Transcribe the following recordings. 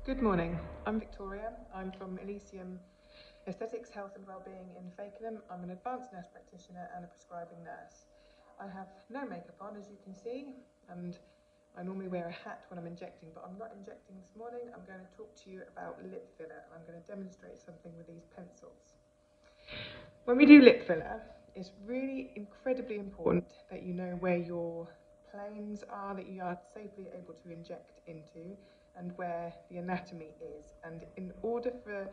Good morning, I'm Victoria. I'm from Elysium Aesthetics, Health and Wellbeing in Fakenham. I'm an advanced nurse practitioner and a prescribing nurse. I have no makeup on, as you can see, and I normally wear a hat when I'm injecting, but I'm not injecting this morning. I'm going to talk to you about lip filler. I'm going to demonstrate something with these pencils. When we do lip filler, it's really incredibly important that you know where your planes are that you are safely able to inject into and where the anatomy is. And in order for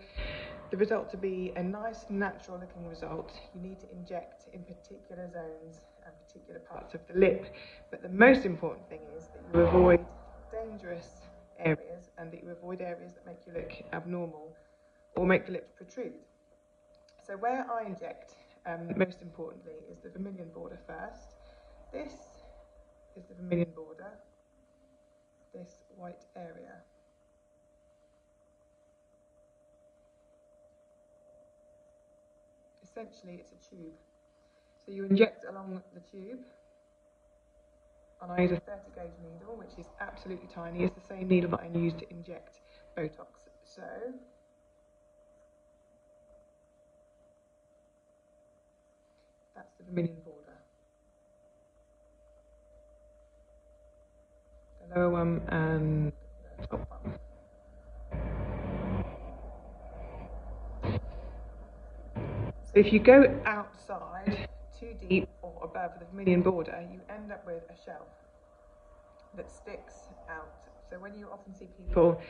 the result to be a nice, natural looking result, you need to inject in particular zones and particular parts of the lip. But the most important thing is that you avoid dangerous areas and that you avoid areas that make you look abnormal or make the lips protrude. So where I inject, most importantly, is the vermilion border first. This is the vermilion border, this white area. Essentially, it's a tube. So you inject along the tube, and I use a 30 gauge needle, which is absolutely tiny. It's the same needle that I use to inject Botox. So that's the vermilion border. The lower one and the top one. So if you go outside too deep or above the vermilion border, you end up with a shelf that sticks out. So when you often see people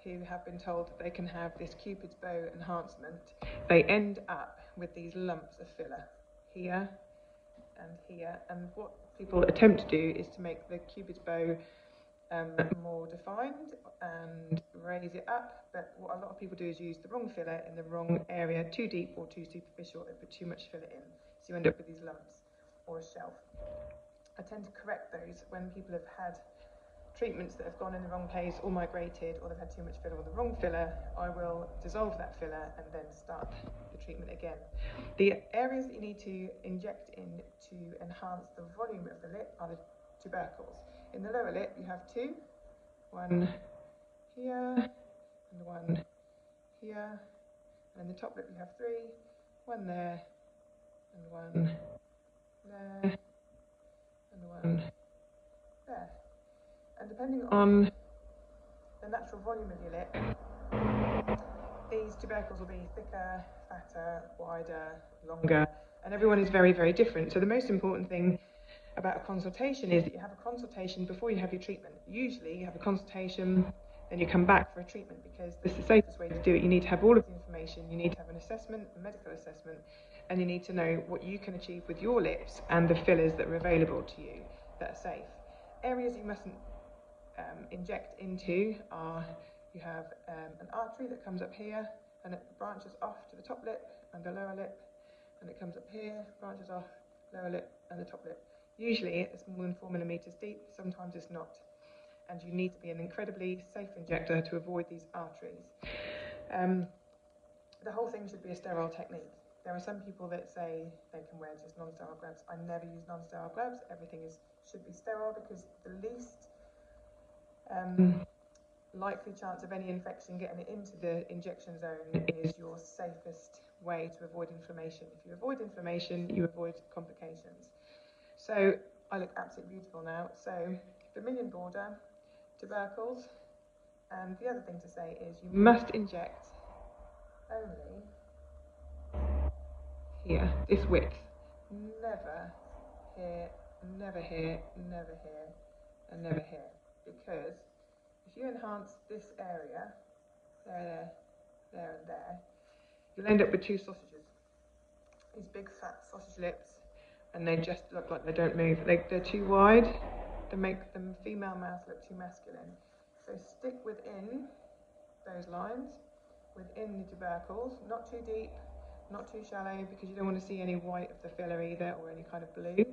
who have been told that they can have this Cupid's bow enhancement, they end up with these lumps of filler here and here. And what people attempt to do is to make the Cupid's bow more defined and raise it up, but what a lot of people do is use the wrong filler in the wrong area, too deep or too superficial. They put too much filler in, so you end up with these lumps or a shelf. I tend to correct those when people have had treatments that have gone in the wrong place or migrated, or they've had too much filler or the wrong filler. I will dissolve that filler and then start the treatment again. The areas that you need to inject in to enhance the volume of the lip are the tubercles. In the lower lip you have two, one here and one here, and in the top lip you have three, one there and one there and one there. And depending on the natural volume of your lip, these tubercles will be thicker, fatter, wider, longer, and everyone is very, very different. So the most important thing about a consultation is that you have a consultation before you have your treatment. Usually you have a consultation, then you come back for a treatment, because this is the safest way to do it. You need to have all of the information, you need to have an assessment, a medical assessment, and you need to know what you can achieve with your lips and the fillers that are available to you that are safe. Areas you mustn't inject into are, you have an artery that comes up here and it branches off to the top lip and the lower lip, and it comes up here, branches off, lower lip and the top lip. Usually it's more than 4 millimeters deep, sometimes it's not, and you need to be an incredibly safe injector to avoid these arteries. The whole thing should be a sterile technique. There are some people that say they can wear just non-sterile gloves. I never use non-sterile gloves. Everything should be sterile, because the least likely chance of any infection getting it into the injection zone is your safest way to avoid inflammation. If you avoid inflammation, you avoid complications. So I look absolutely beautiful now. So vermilion border, tubercles, and the other thing to say is you must inject only here, this width. Never here, never here, never here, and never here. Because if you enhance this area, there, there, and there, you'll end up with two sausages. These big fat sausage lips, and they just look like they don't move. They're too wide. They make the female mouth look too masculine. So stick within those lines, within the tubercles, not too deep, not too shallow, because you don't want to see any white of the filler either, or any kind of blue.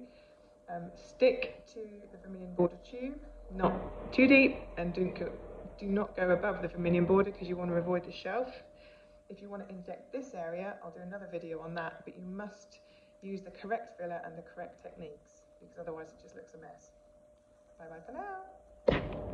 Stick to the vermilion border tube, not too deep, and do not go above the vermilion border, because you want to avoid the shelf. If you want to inject this area, I'll do another video on that, but you must use the correct filler and the correct techniques, because otherwise it just looks a mess. Bye bye for now.